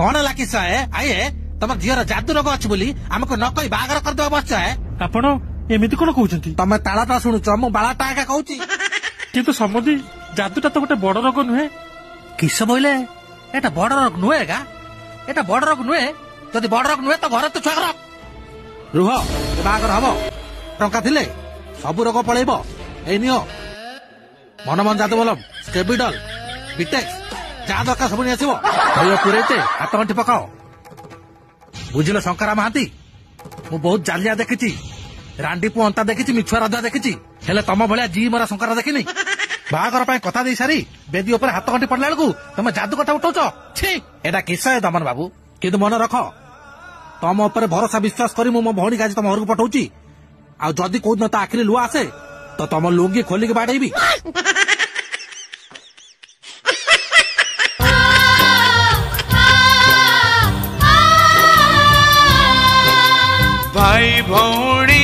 कौन है किस्सा है आए तुम झीर जादू रोग अच्छी बोली आमको न कही बाहर करदे बस है ଆପଣ ଏମିତି କଣ କହୁଛନ୍ତି? तमें तालाटा शुणुच मु बालाटा एका कहूँ କିନ୍ତୁ ସମୁଦି ଯାଦୁଟା ତ ଗୋଟେ ବଡ ରୋଗ ନୁହେଁ। किस बोले एटा बड़ रोग नुहे का एटा बड़ रोग नुहे जदि बड़ रोग नुहे तो घर तो छुआ रुह बाहर हम टंका थिले सब रोग पलैब ए नियो मन मन जादू बोलम स्टेबिडल बिटेक्स जहाँ दरकार सब नहीं आसो पुरेते हाथ गंठी पकाओ बुझिल शंकरा महांती मु बहुत जालिया देखी रांडी पु अंता देखी मिछुआ रधा देखी हेले तम भाया जी मरा शंकरा देखनी बाहागर कथा दे सारी बेदी उपर हाथ गंठी पड़ला बेलू तुम जादू कथा उठाउच छी एटा किस्सा है दमन बाबू किंतु मन रख तम उपर भरोसा विश्वास करी मो भौणी आज तुम घर को पठाऊची आ जदि कोन ता आखिरी लुआ आसे तो तुम लुंगी खोलिक बाड़ेबी भाई भौणी